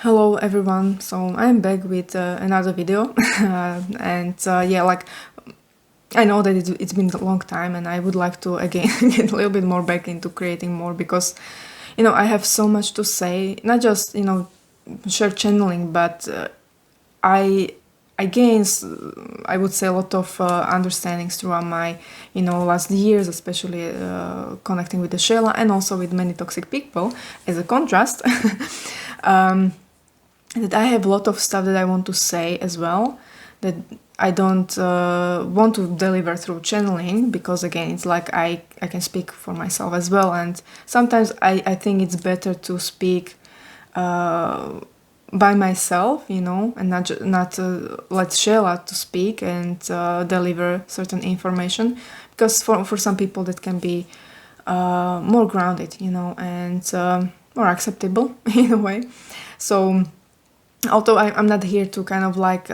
Hello everyone, so I'm back with another video and yeah, like I know that it's been a long time and I would like to again get a little bit more back into creating more because I have so much to say, not just share channeling, but I I gained, I would say, a lot of understandings throughout my last years, especially connecting with the Shayla and also with many toxic people as a contrast. um, that I have a lot of stuff that I want to say as well, that I don't want to deliver through channeling, because again it's like I can speak for myself as well, and sometimes I think it's better to speak by myself, and not let Shayla to speak and deliver certain information, because for some people that can be more grounded, and more acceptable in a way. So although I'm not here to kind of like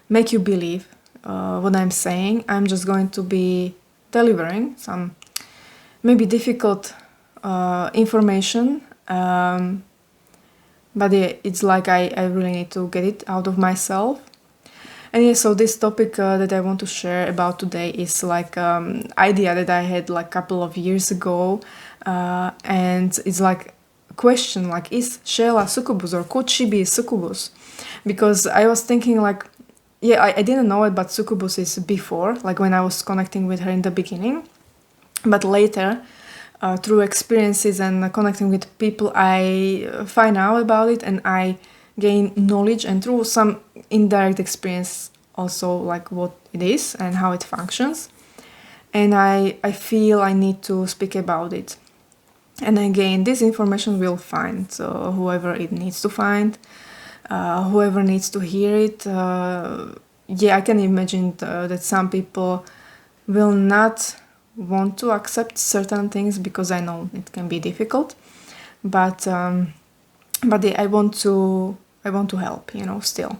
make you believe what I'm saying, I'm just going to be delivering some maybe difficult information, but yeah, it's like I really need to get it out of myself. And yeah, so this topic that I want to share about today is like idea that I had like a couple of years ago, and it's like question, like, is Shayla succubus, or could she be succubus? Because I was thinking like, yeah, I didn't know it, but succubus is before, like when I was connecting with her in the beginning, but later through experiences and connecting with people, I find out about it and I gain knowledge, and through some indirect experience also, like what it is and how it functions. And I feel I need to speak about it. And again, this information will find whoever it needs to find, whoever needs to hear it. Yeah, I can imagine that some people will not want to accept certain things, because I know it can be difficult. But yeah, I want to help, still.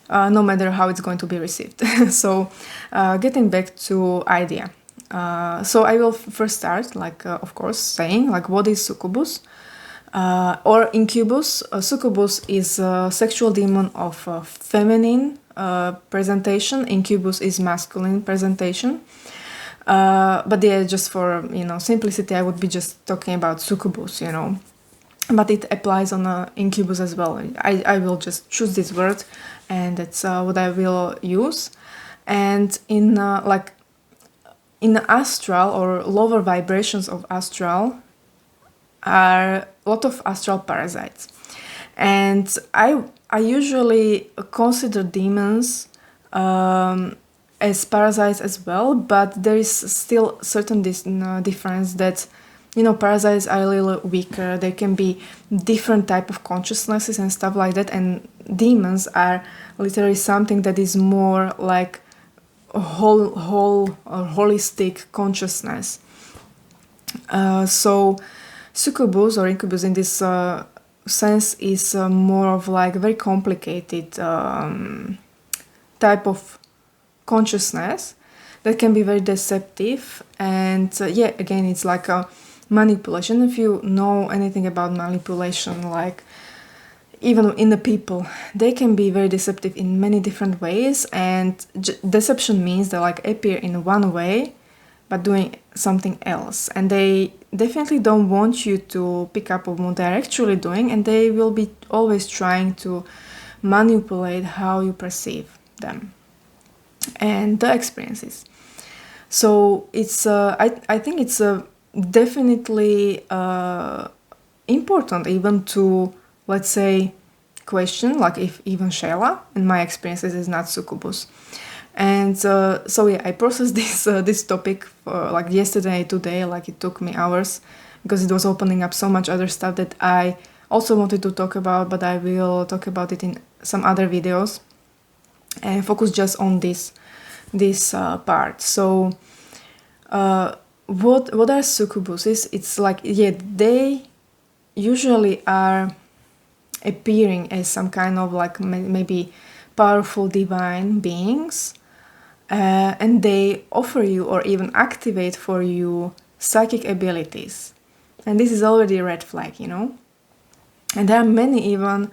No matter how it's going to be received. So, getting back to idea. So I will first start, like, of course, saying, like, what is succubus? Or incubus. Succubus is a sexual demon of feminine presentation. Incubus is masculine presentation. But yeah, just for simplicity, I would be just talking about succubus, but it applies on incubus as well. I will just choose this word, and that's what I will use. And in in the astral or lower vibrations of astral are a lot of astral parasites, and I usually consider demons as parasites as well, but there is still certain difference that parasites are a little weaker. They can be different type of consciousnesses and stuff like that, and demons are literally something that is more like a whole or holistic consciousness. So succubus or incubus in this sense is more of like a very complicated type of consciousness that can be very deceptive. And yeah, again, it's like a manipulation. If you know anything about manipulation, like even in the people, they can be very deceptive in many different ways. And deception means they like appear in one way but doing something else, and they definitely don't want you to pick up on what they're actually doing, and they will be always trying to manipulate how you perceive them and the experiences. So it's I think it's definitely important even to, let's say, question, like, if even Shayla in my experiences is not succubus. And so yeah, I processed this topic like yesterday, today, like it took me hours, because it was opening up so much other stuff that I also wanted to talk about, but I will talk about it in some other videos and focus just on this part. So what are succubuses? It's like, yeah, they usually are appearing as some kind of like maybe powerful divine beings, and they offer you or even activate for you psychic abilities, and this is already a red flag. And there are many even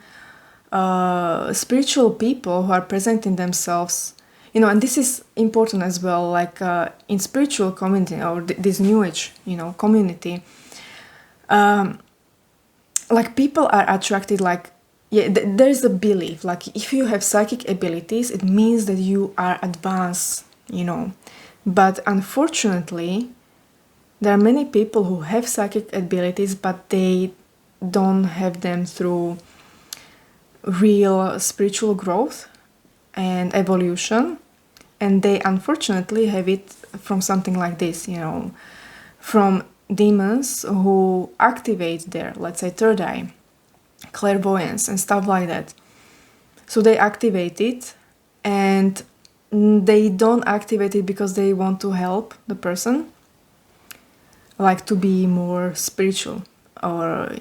spiritual people who are presenting themselves, and this is important as well, like in spiritual community or this new age, community, like people are attracted, like, yeah, there's a belief, like if you have psychic abilities, it means that you are advanced, But unfortunately, there are many people who have psychic abilities, but they don't have them through real spiritual growth and evolution, and they unfortunately have it from something like this, from demons who activate their, let's say, third eye, clairvoyance and stuff like that. So they activate it, and they don't activate it because they want to help the person, like to be more spiritual, or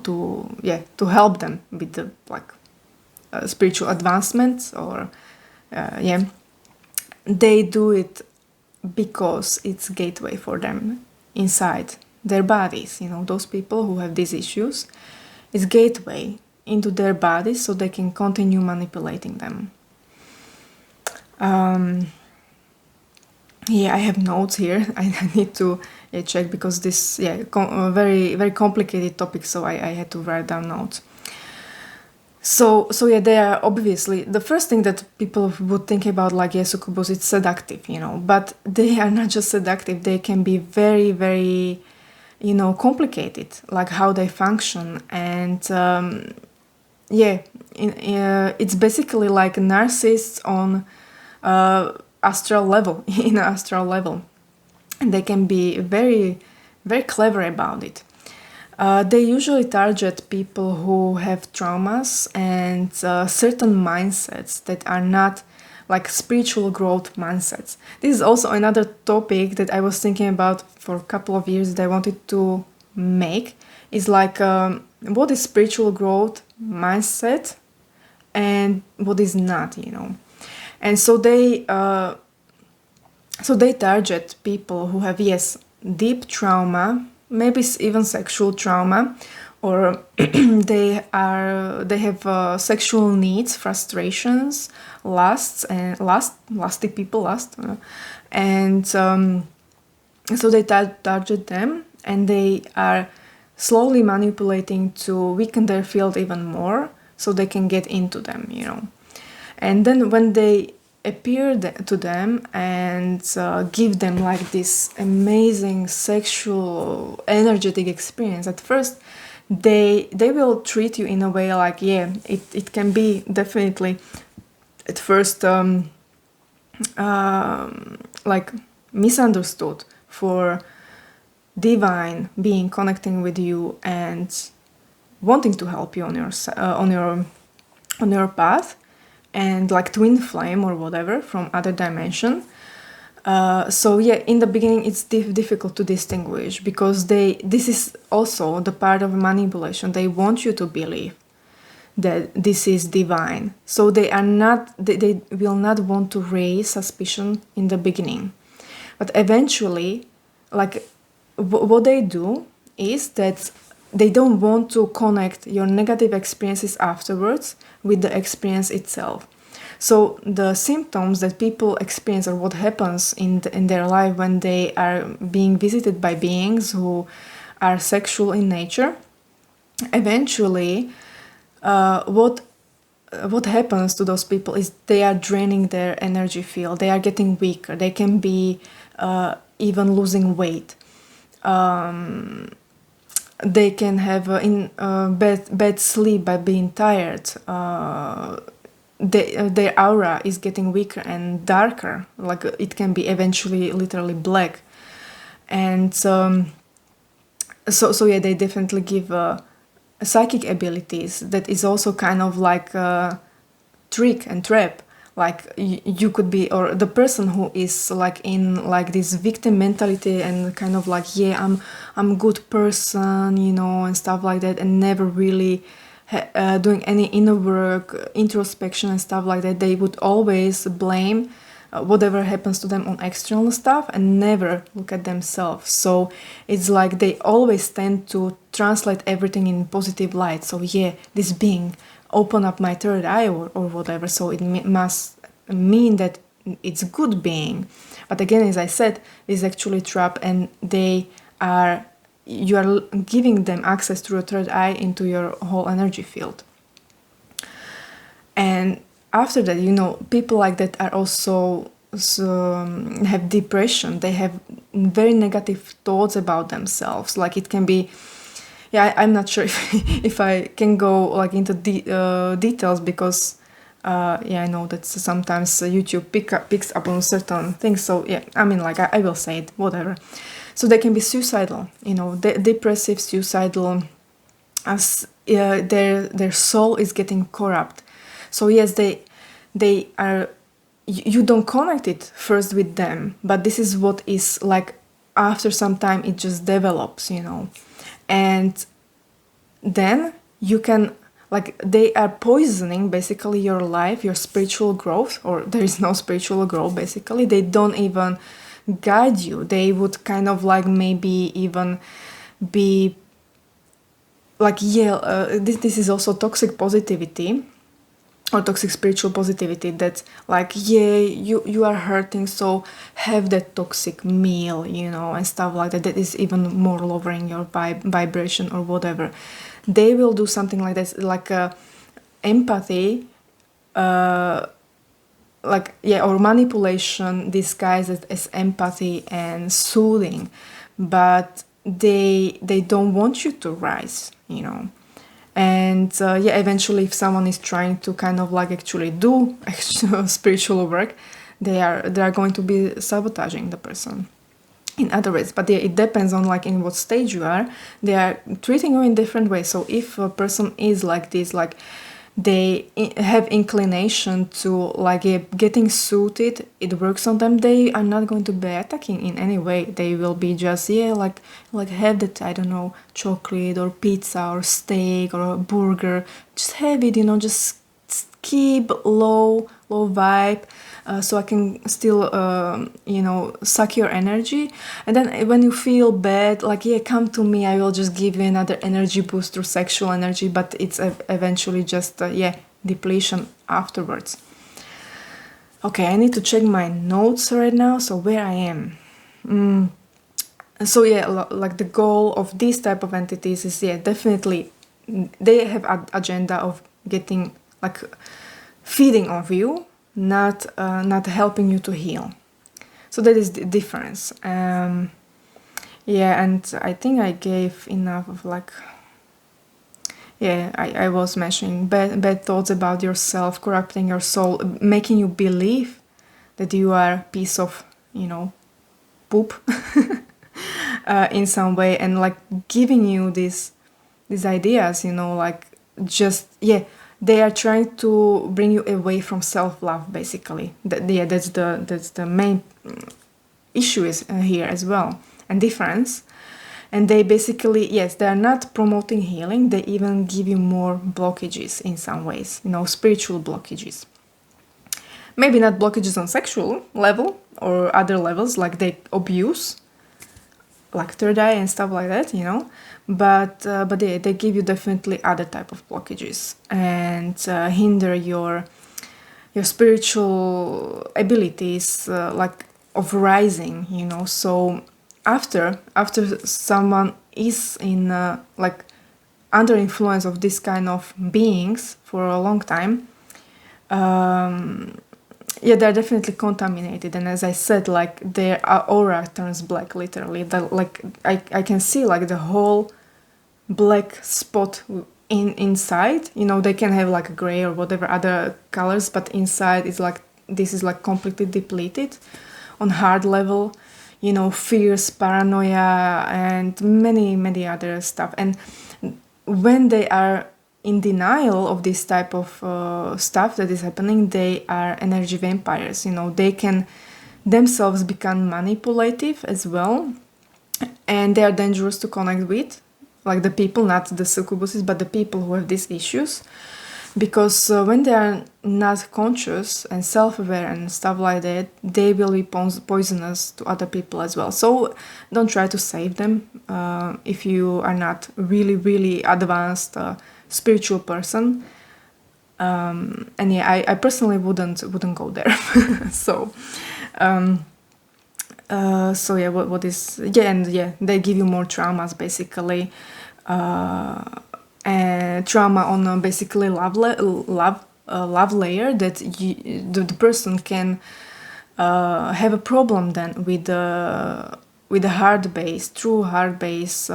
to help them with the spiritual advancements, or they do it because it's gateway for them inside their bodies. Those people who have these issues, it's gateway into their bodies so they can continue manipulating them. I have notes here. I need to check, because this very very complicated topic, so I had to write down notes. So they are obviously the first thing that people would think about, like, succubus, it's seductive, but they are not just seductive, they can be very very complicated, like how they function. And it's basically like narcissists on astral level, in an astral level, and they can be very very clever about it. They usually target people who have traumas and certain mindsets that are not like spiritual growth mindsets. This is also another topic that I was thinking about for a couple of years that I wanted to make. Is like, what is spiritual growth mindset and what is not, And so they target people who have, yes, deep trauma, maybe even sexual trauma, or they have sexual needs, frustrations, lusty people, and so they target them, and they are slowly manipulating to weaken their field even more so they can get into them, And then when they appear to them and give them like this amazing sexual energetic experience, at first they will treat you in a way like, it can be definitely at first like misunderstood for divine being connecting with you and wanting to help you on your path, and like twin flame or whatever from other dimension. In the beginning it's difficult to distinguish, because this is also the part of manipulation. They want you to believe that this is divine, so they will not want to raise suspicion in the beginning, but eventually, like, what they do is that they don't want to connect your negative experiences afterwards with the experience itself. So the symptoms that people experience, or what happens in their life when they are being visited by beings who are sexual in nature, eventually what happens to those people is they are draining their energy field. They are getting weaker. They can be even losing weight. They can have bad sleep by being tired. Their aura is getting weaker and darker. Like, it can be eventually literally black. And they definitely give psychic abilities that is also kind of like a trick and trap. Like, you could be, or the person who is like in like this victim mentality and kind of like, I'm a good person, and stuff like that, and never really doing any inner work, introspection and stuff like that. They would always blame whatever happens to them on external stuff and never look at themselves. So it's like they always tend to translate everything in positive light. So this being open up my third eye or whatever. So it must mean that it's good being. But again, as I said, it's actually a trap, and you are giving them access through a third eye into your whole energy field. And after that, people like that are also have depression. They have very negative thoughts about themselves. Like it can be, I'm not sure if I can go like into details, because I know that sometimes YouTube picks up on certain things. So I will say it, whatever. So they can be suicidal, depressive, suicidal, as their soul is getting corrupt. So yes, they are. You don't connect it first with them, but this is what is like. After some time, it just develops, and then you can, like, they are poisoning basically your life, your spiritual growth, or there is no spiritual growth. Basically, they don't even guide you. They would kind of like maybe even be like, this is also toxic positivity or toxic spiritual positivity, that like, you are hurting, so have that toxic meal, and stuff like that is even more lowering your vibration or whatever. They will do something like this, like empathy, or manipulation disguised as empathy and soothing, but they don't want you to rise, And eventually, if someone is trying to kind of like actually do actual spiritual work, they are going to be sabotaging the person in other ways. But it depends on like in what stage you are. They are treating you in different ways. So if a person is like this, like they have inclination to like getting suited, it works on them, they are not going to be attacking in any way. They will be just like have that, I don't know, chocolate or pizza or steak or a burger, just have it, just keep low vibe, so I can still suck your energy. And then when you feel bad, like, come to me, I will just give you another energy boost through sexual energy, but it's eventually just depletion afterwards. Okay, I need to check my notes right now, so where I am. So like the goal of these type of entities is definitely they have an agenda of getting like feeding off you, not helping you to heal. So that is the difference. And I think I gave enough of like, I was mentioning bad thoughts about yourself, corrupting your soul, making you believe that you are a piece of, poop in some way, and like giving you these ideas, like just, they are trying to bring you away from self-love, basically. That's the main issue is here as well, and difference. And they basically, they are not promoting healing, they even give you more blockages in some ways, spiritual blockages. Maybe not blockages on sexual level or other levels, like they abuse, like third eye and stuff like that, but they give you definitely other type of blockages and hinder your spiritual abilities, like of rising, So after someone is in like under influence of this kind of beings for a long time, they're definitely contaminated. And as I said, like their aura turns black, literally. Like I can see like the whole black spot inside. They can have like gray or whatever other colors, but inside is like, this is like completely depleted on hard level. Fears, paranoia, and many other stuff. And when they are in denial of this type of stuff that is happening, they are energy vampires. They can themselves become manipulative as well, and they are dangerous to connect with, like the people, not the succubuses, but the people who have these issues, because when they are not conscious and self-aware and stuff like that, they will be poisonous to other people as well. So don't try to save them if you are not really advanced spiritual person. And yeah, I personally wouldn't go there. So so yeah, what is, yeah, and yeah, they give you more traumas basically, and trauma on basically love layer, that the person can have a problem then with the hard base, true hard base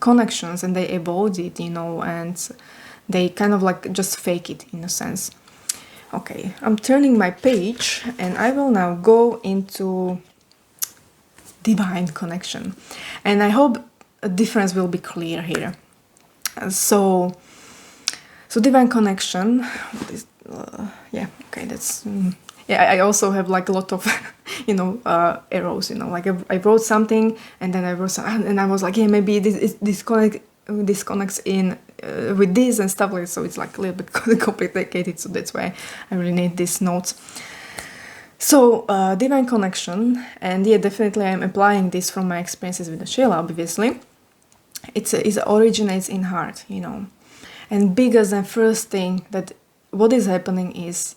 connections, and they avoid it, and they kind of like just fake it in a sense. Okay, I'm turning my page and I will now go into divine connection, and I hope a difference will be clear here. So divine connection, yeah, okay, that's yeah, I also have like a lot of arrows, like I wrote something and then I wrote some, and I was like, yeah, maybe this connects in with this and stuff like that. So it's like a little bit complicated, so that's why I really need these notes. So divine connection, and yeah, definitely I'm applying this from my experiences with the Shayla, obviously. It originates in heart, and biggest and first thing that what is happening is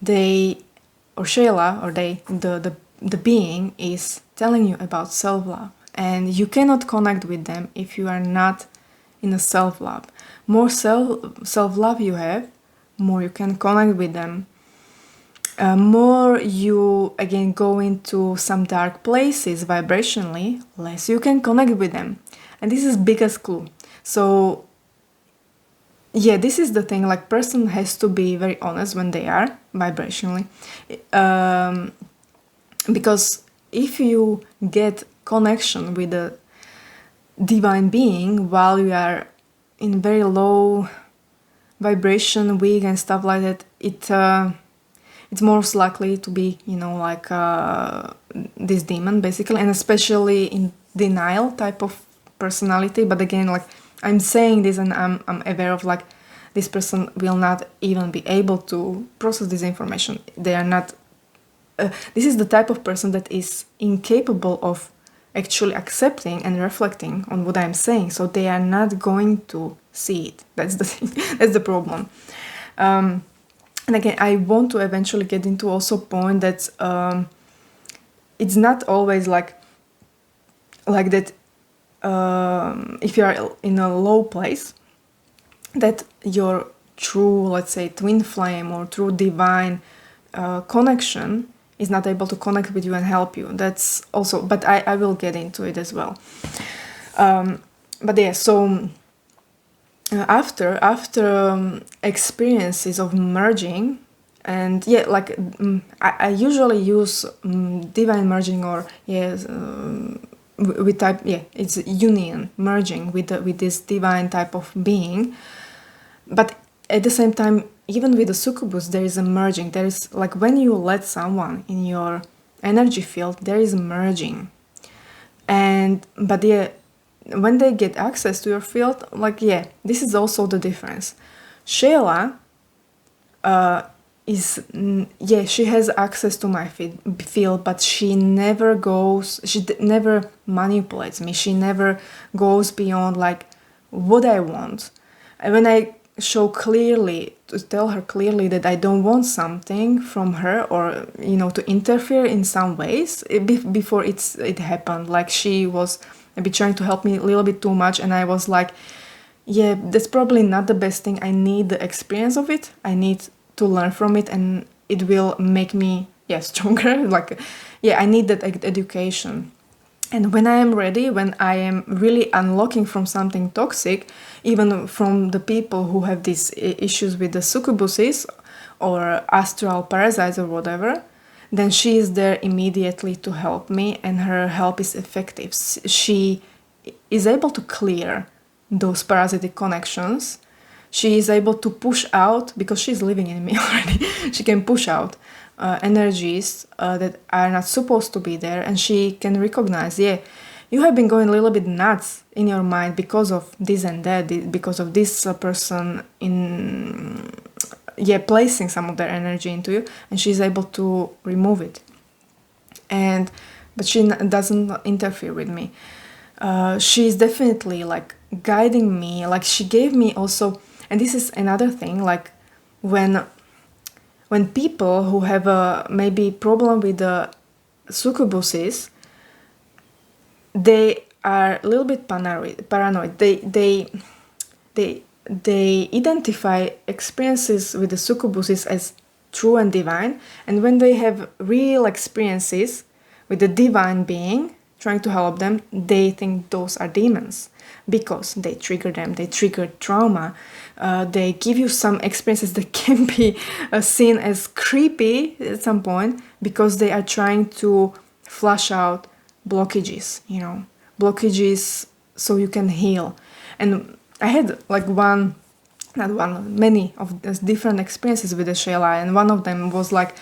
they, or Shayla, or they, the being is telling you about self-love, and you cannot connect with them if you are not in a self-love. More self-love you have, more you can connect with them. More you again go into some dark places vibrationally, less you can connect with them. And this is biggest clue. So yeah, this is the thing, like person has to be very honest when they are vibrationally, because if you get connection with a divine being while you are in very low vibration, weak and stuff like that, it's most likely to be like this demon basically, and especially in denial type of personality. But again, like I'm saying this and I'm aware of like this person will not even be able to process this information. They are not this is the type of person that is incapable of actually accepting and reflecting on what I'm saying, so they are not going to see it. That's the thing. That's the problem. And again, I want to eventually get into also point that it's not always like that. If you are in a low place, that your true, let's say, twin flame or true divine connection is not able to connect with you and help you. That's also, but I will get into it as well. But yeah, so after experiences of merging, and yeah, like I usually use divine merging, or yes, with type, yeah, it's union, merging with this divine type of being. But at the same time, even with the succubus, there is a merging. There is like when you let someone in your energy field, there is a merging. And but yeah, when they get access to your field, like yeah, this is also the difference. Shayla is yeah, she has access to my field, but she never goes, never manipulates me. She never goes beyond like what I want. And when I show clearly, to tell her clearly that I don't want something from her, or to interfere in some ways, before it happened, like she was maybe trying to help me a little bit too much, and I was like, yeah, that's probably not the best thing. I need the experience of it. I need to learn from it, and it will make me stronger. Like I need that education. And when I am ready, when I am really unlocking from something toxic, even from the people who have these issues with the succubuses or astral parasites or whatever, then she is there immediately to help me, and her help is effective. She is able to clear those parasitic connections. She is able to push out, because she's living in me already, she can push out energies that are not supposed to be there, and she can recognize, yeah, you have been going a little bit nuts in your mind because of this and that, because of this person in placing some of their energy into you, and she's able to remove it. But she doesn't interfere with me. She's definitely like guiding me, like she gave me also, and this is another thing, like when people who have a maybe problem with the succubuses, they are a little bit paranoid. They identify experiences with the succubuses as true and divine, and when they have real experiences with the divine being trying to help them, they think those are demons because they trigger them, they trigger trauma, they give you some experiences that can be seen as creepy at some point because they are trying to flush out blockages, blockages so you can heal. And I had like many of these different experiences with the Shayla, and one of them was like,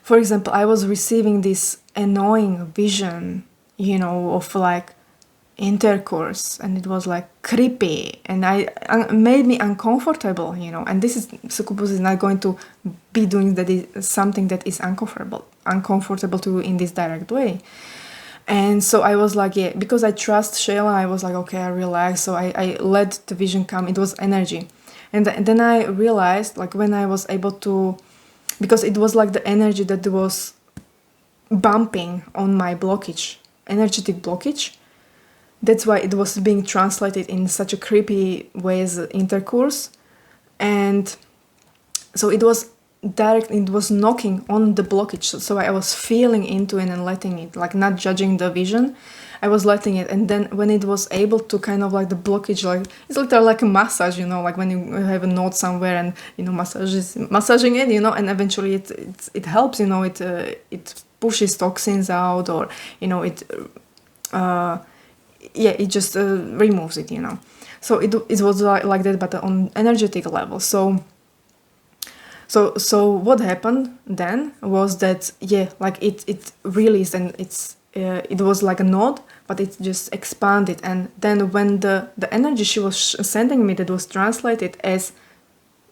for example, I was receiving this annoying vision, of like intercourse, and it was like creepy, and I made me uncomfortable, and this is succubus is not going to be doing something that is uncomfortable to you in this direct way. And so I was like, yeah, because I trust Shayla, I was like, okay, I relax. So I let the vision come. It was energy. And then I realized, like, when I was able to, because it was like the energy that was bumping on my blockage, energetic blockage. That's why it was being translated in such a creepy way as intercourse. And so it was direct, it was knocking on the blockage, so I was feeling into it and letting it, like not judging the vision, I was letting it. And then when it was able to kind of like the blockage, like it's literally like a massage, like when you have a knot somewhere and massaging it, and eventually it helps, it pushes toxins out, or it just removes it, so it was like that, but on energetic level. So what happened then was that, like it released, and it was like a node, but it just expanded. And then when the energy she was sending me, that was translated as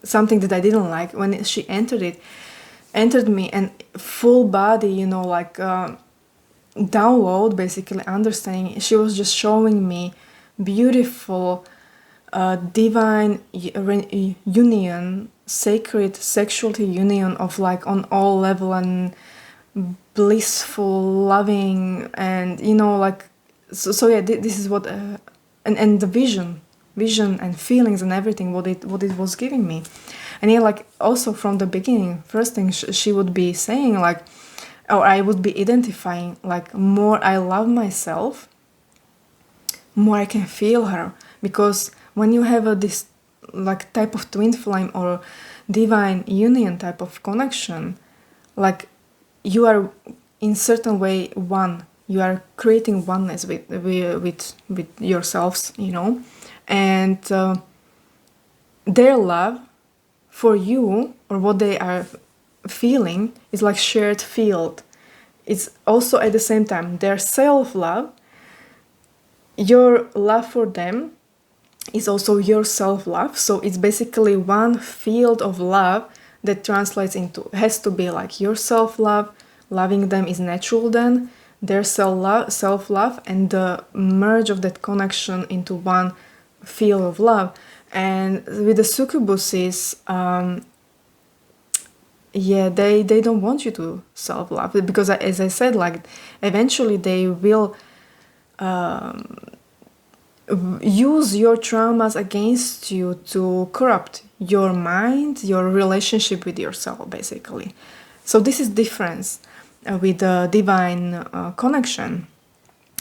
something that I didn't like, when she entered me, and full body, like download, basically understanding, she was just showing me beautiful divine union, sacred sexuality union of like on all level, and blissful, loving, and like so yeah, this is what and the vision and feelings and everything what it was giving me. And like also from the beginning, first thing she would be saying, like, or I would be identifying, like, more I love myself, more I can feel her. Because when you have this like type of twin flame or divine union type of connection, like you are in certain way one, you are creating oneness with yourselves, and their love for you, or what they are feeling, is like shared field. It's also at the same time their self-love. Your love for them is also your self-love. So it's basically one field of love that translates into, has to be like your self-love, loving them is natural, then their self-love, and the merge of that connection into one field of love. And with the succubuses, they don't want you to self-love, because as I said, like eventually they will use your traumas against you to corrupt your mind, your relationship with yourself, basically. So this is difference with the divine connection.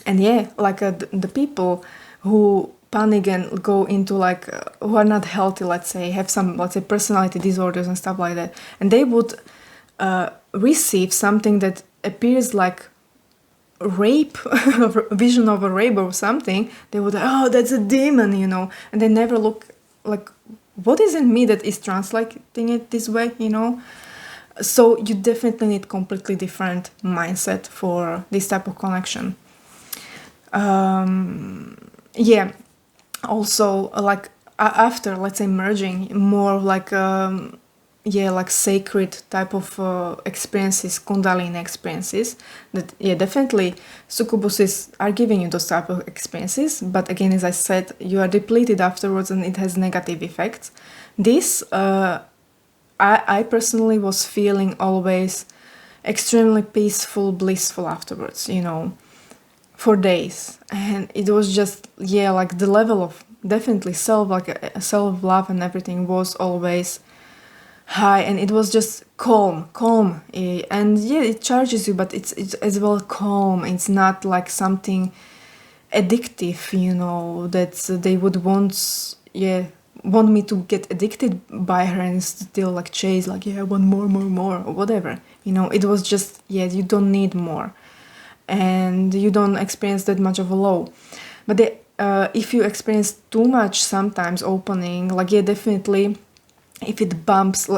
And like the people who panic and go into like who are not healthy, let's say, have some, let's say, personality disorders and stuff like that, and they would receive something that appears like rape, vision of a rape or something, they would, oh, that's a demon, and they never look like, what is in me that is translating it this way, So you definitely need completely different mindset for this type of connection. Also, like after, let's say, merging more like like sacred type of experiences, kundalini experiences, that definitely succubuses are giving you those type of experiences, but again, as I said, you are depleted afterwards and it has negative effects. This I I personally was feeling always extremely peaceful, blissful afterwards, for days. And it was just, yeah, like the level of definitely self-love and everything was always high, and it was just calm. And yeah, it charges you, but it's as well calm. It's not like something addictive, that they would want me to get addicted by her and still like chase, like, yeah, I want more, or whatever. It was just, yeah, you don't need more, and you don't experience that much of a low. But if you experience too much sometimes opening, like, yeah, definitely, if it bumps,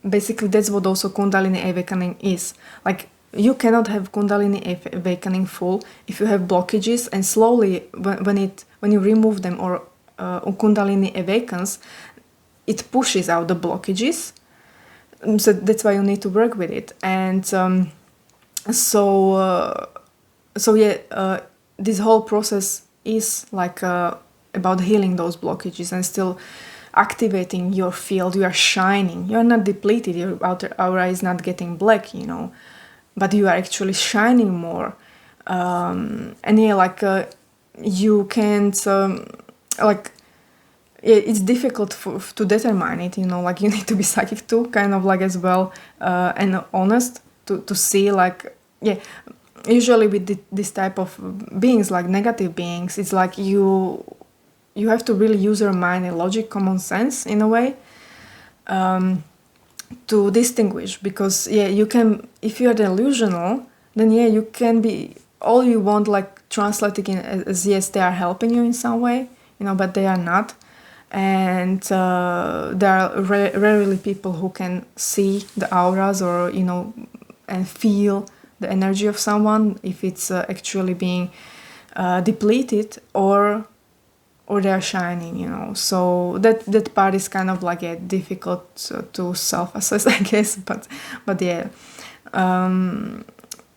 basically that's what also Kundalini awakening is. Like, you cannot have Kundalini awakening full if you have blockages, and slowly when you remove them, or Kundalini awakens, it pushes out the blockages. So that's why you need to work with it. And this whole process is like about healing those blockages and still activating your field. You are shining. You are not depleted. Your outer aura is not getting black, but you are actually shining more. And yeah, like you can't like, yeah, it's difficult to determine it. Like, you need to be psychic too, kind of like, as well, and honest to see, like, yeah. Usually with this type of beings, like negative beings, it's like you have to really use your mind and logic, common sense in a way, to distinguish. Because yeah, you can, if you're delusional, then yeah, you can be all you want, like translating it as yes, they are helping you in some way, but they are not. And there are rarely people who can see the auras, or and feel the energy of someone, if it's actually being depleted, or they are shining. So that part is kind of like difficult to self-assess, I guess. But yeah,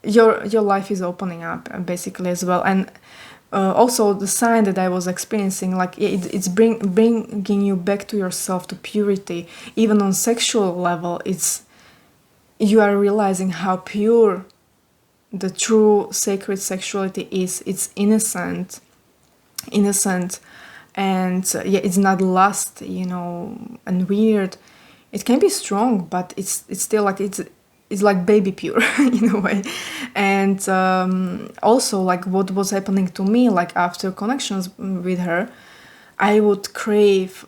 your life is opening up basically as well. And also the sign that I was experiencing, like, it's bringing you back to yourself, to purity. Even on sexual level, you are realizing how pure the true sacred sexuality is. It's innocent, and yeah, it's not lust, and weird. It can be strong, but it's still like, it's like baby pure in a way. And also, like, what was happening to me, like, after connections with her, I would crave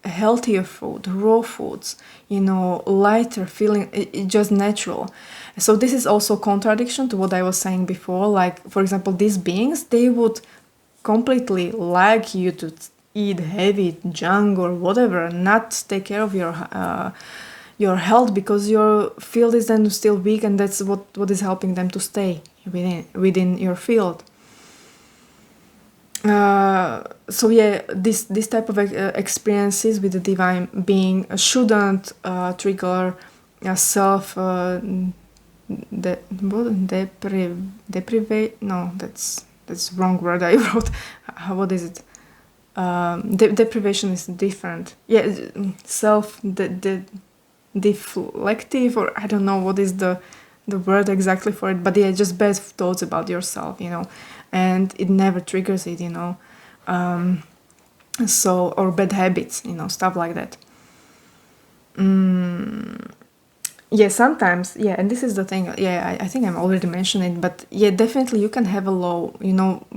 healthier food, raw foods, lighter feeling, it just natural. So this is also contradiction to what I was saying before. Like, for example, these beings, they would completely like you to eat heavy junk or whatever, not take care of your health, because your field is then still weak, and that's what is helping them to stay within your field. So yeah, this type of experiences with the divine being shouldn't trigger self deprivate. No, that's wrong word I wrote. What is it? Deprivation is different. Yeah, self deflective, or I don't know what is the word exactly for it. But yeah, just bad thoughts about yourself, and it never triggers it, so, or bad habits, stuff like that. Yeah, sometimes, yeah, and this is the thing, yeah, I think I'm already mentioning it, but yeah, definitely you can have a low,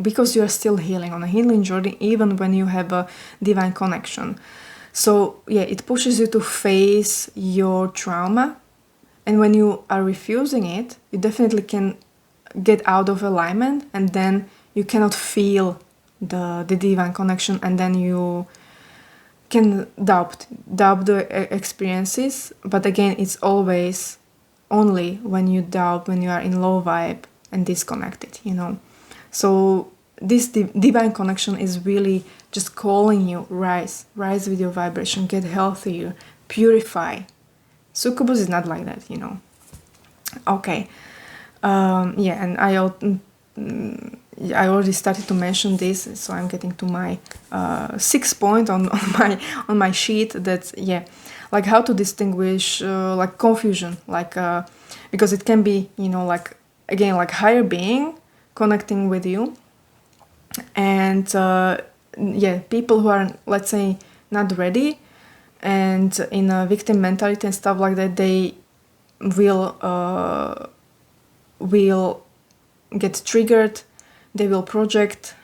because you're still healing, on a healing journey, even when you have a divine connection. So yeah, it pushes you to face your trauma, and when you are refusing it, you definitely can get out of alignment, and then you cannot feel the divine connection, and then you can doubt the experiences. But again, it's always only when you doubt, when you are in low vibe and disconnected, So this divine connection is really just calling you, rise with your vibration, get healthier, purify. Succubus is not like that, Okay. Yeah, and I already started to mention this, so I'm getting to my 6th point on my sheet. That like how to distinguish like confusion, like because it can be, you know, like again, like higher being connecting with you, and people who are, let's say, not ready and in a victim mentality and stuff like that, they will get triggered, they will project,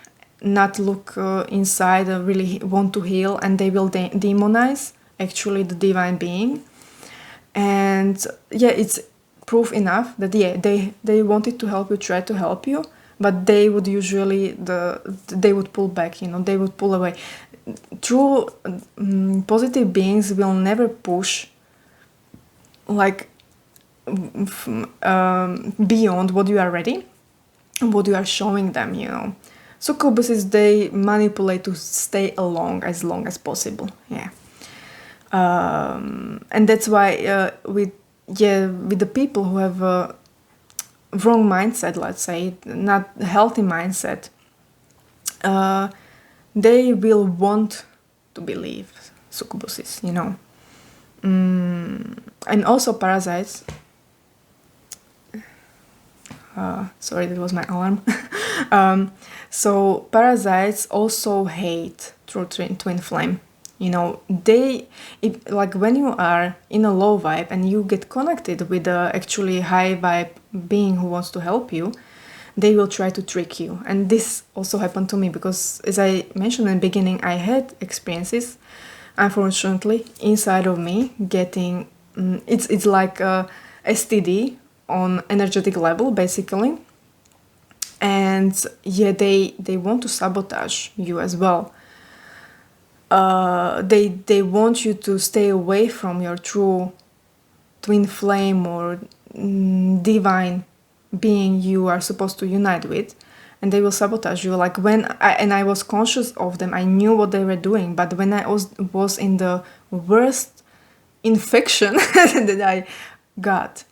not look inside, really want to heal, and they will demonize actually the divine being. And it's proof enough that they wanted to help you, try to help you, but they would usually they would pull back, you know, they would pull away. True positive beings will never push like beyond what you are ready, what you are showing them, you know. Succubuses, they manipulate to stay along as long as possible. And that's why with the people who have a wrong mindset, let's say, not healthy mindset, they will want to believe succubuses, you know. And also parasites. Sorry, that was my alarm. So parasites also hate true twin flame. You know, like when you are in a low vibe and you get connected with a actually high vibe being who wants to help you, they will try to trick you. And this also happened to me because, as I mentioned in the beginning, I had experiences, unfortunately, inside of me getting it's like a STD on energetic level, basically. And they want to sabotage you as well. They want you to stay away from your true twin flame or divine being you are supposed to unite with, and they will sabotage you. Like when I was conscious of them, I knew what they were doing, but when I was in the worst infection that I got,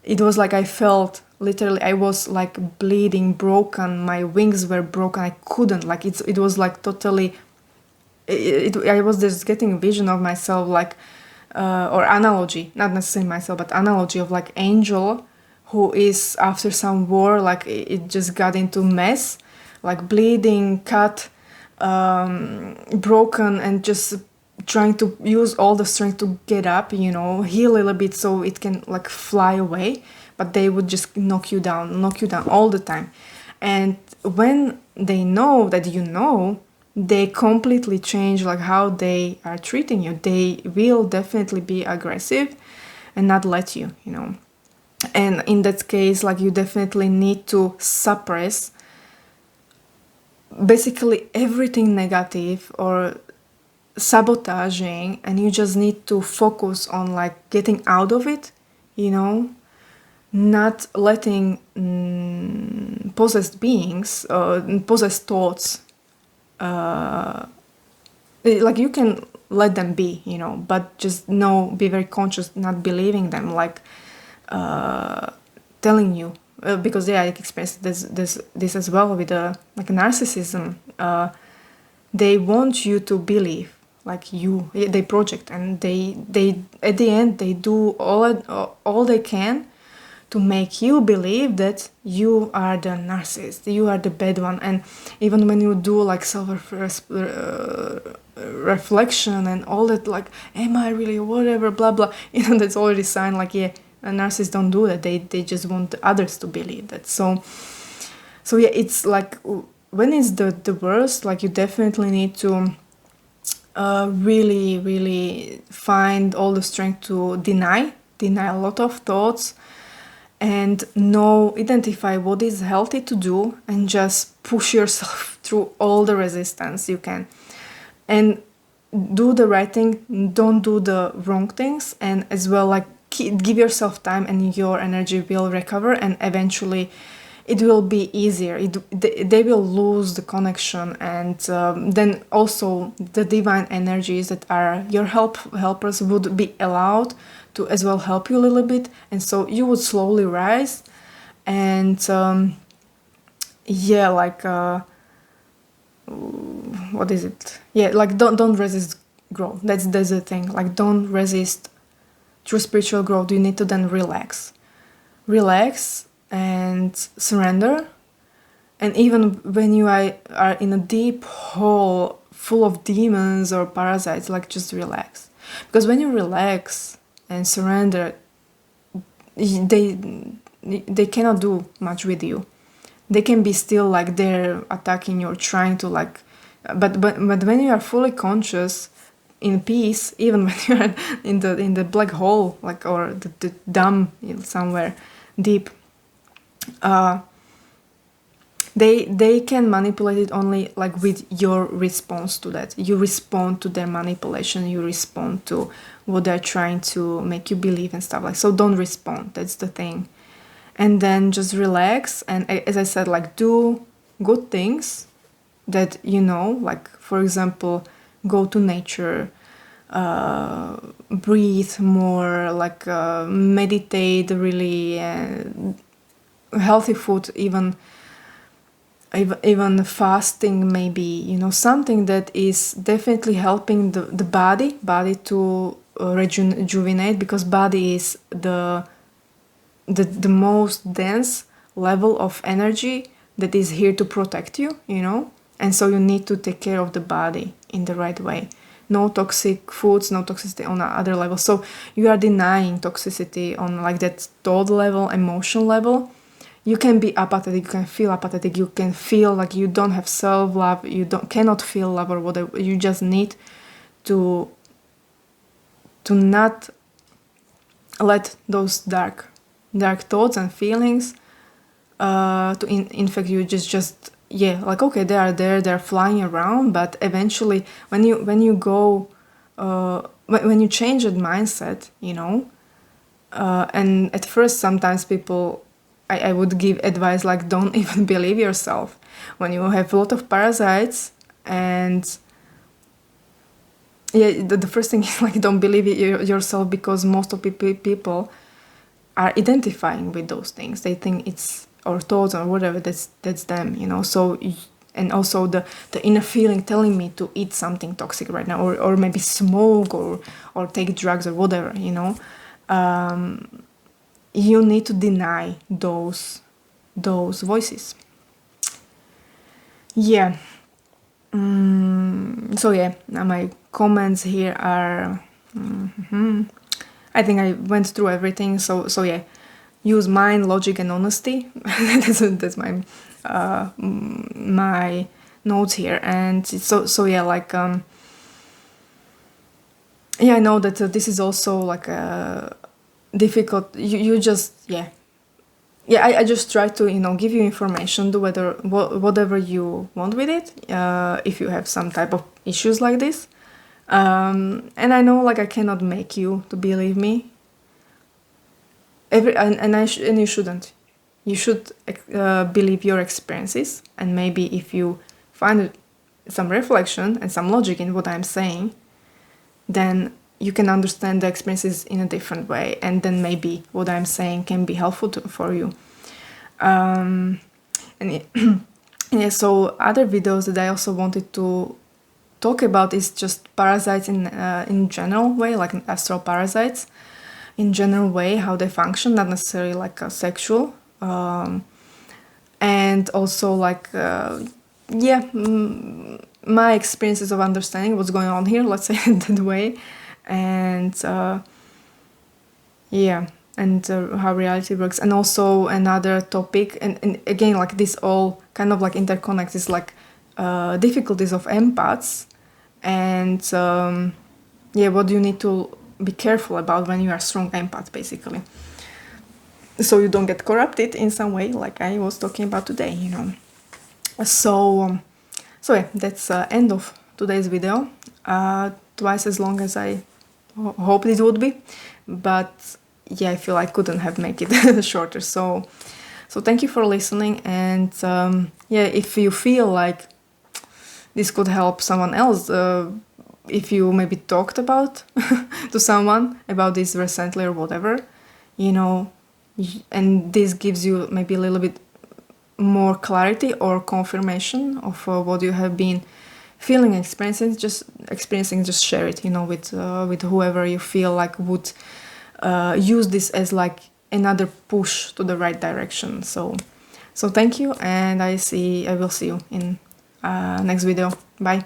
it was like I felt literally I was like bleeding, broken, my wings were broken, I couldn't, like it was like totally I was just getting a vision of myself, like or analogy, not necessarily myself, but analogy of like angel who is after some war, like it just got into mess, like bleeding, cut, broken, and just trying to use all the strength to get up, you know, heal a little bit so it can like fly away, but they would just knock you down all the time. And when they know that you know, they completely change like how they are treating you. They will definitely be aggressive and not let you, you know. And in that case, like you definitely need to suppress basically everything negative or sabotaging, and you just need to focus on like getting out of it, you know, not letting possessed beings, possessed thoughts, like you can let them be, you know, but just be very conscious, not believing them, like telling you, because I experienced this as well with like narcissism. They want you to believe like they project, and they at the end they do all they can to make you believe that you are the narcissist, you are the bad one. And even when you do like self-reflection and all that, like, am I really whatever, blah blah, you know, that's already a sign like, narcissists don't do that. They just want others to believe that. So it's like when it's the worst, like you definitely need to really, really find all the strength to deny a lot of thoughts, and identify what is healthy to do, and just push yourself through all the resistance you can, and do the right thing, don't do the wrong things, and as well like give yourself time, and your energy will recover, and eventually it will be easier. They will lose the connection, and then also the divine energies that are your helpers would be allowed to as well help you a little bit, and so you would slowly rise, and yeah, like what is it? Yeah, like don't resist growth. That's the thing. Like don't resist true spiritual growth. You need to then relax and surrender. And even when you are in a deep hole full of demons or parasites, like just relax. Because when you relax and surrender, they cannot do much with you. They can be still like they're attacking you or trying to like, but when you are fully conscious, in peace, even when you are in the black hole, like, or the dumb somewhere deep, they can manipulate it only like with your response to that. You respond to their manipulation, you respond to what they're trying to make you believe and stuff like. So don't respond, that's the thing. And then just relax, and as I said, like do good things that you know, like for example, go to nature, breathe more, like meditate, really, healthy food, even fasting, maybe, you know, something that is definitely helping the body to rejuvenate, because body is the most dense level of energy that is here to protect you, you know. And so you need to take care of the body in the right way. No toxic foods, no toxicity on other levels. So you are denying toxicity on like that thought level, emotion level. You can be apathetic, you can feel apathetic, you can feel like you don't have self-love, you cannot feel love or whatever. You just need to not let those dark thoughts and feelings to infect you. Just yeah, like okay, they are there, they're flying around, but eventually when you go when you change that mindset, you know, and at first sometimes people, I would give advice like don't even believe yourself when you have a lot of parasites. And yeah, the first thing is like don't believe yourself, because most of people are identifying with those things. They think it's our thoughts or whatever, that's them, you know. So, and also the inner feeling telling me to eat something toxic right now, or maybe smoke or take drugs or whatever, you know. You need to deny those voices. Yeah. So yeah, now my comments here are I think I went through everything. So yeah, use mind, logic, and honesty. that's my my notes here. And so yeah, like yeah, I know that this is also like a difficult. You just yeah, I just try to, you know, give you information, do whatever you want with it, if you have some type of issues like this. And I know like I cannot make you to believe me. And you shouldn't. You should believe your experiences, and maybe if you find some reflection and some logic in what I'm saying, then you can understand the experiences in a different way, and then maybe what I'm saying can be helpful for you. And yeah, so other videos that I also wanted to talk about is just parasites in general way, like astral parasites in general way, how they function, not necessarily like sexual, and also like my experiences of understanding what's going on here, let's say it that way. And and how reality works. And also another topic, and again, like this all kind of like interconnects, is like difficulties of empaths, and what you need to be careful about when you are a strong empath, basically, so you don't get corrupted in some way, like I was talking about today, you know. So yeah, that's end of today's video. Twice as long as I hoped it would be, but yeah, I feel I couldn't have make it shorter. So thank you for listening, and if you feel like this could help someone else, if you maybe talked about to someone about this recently or whatever, you know, and this gives you maybe a little bit more clarity or confirmation of what you have been feeling, experiencing, just share it, with whoever you feel like would use this as like another push to the right direction. So thank you, and I will see you in next video. Bye.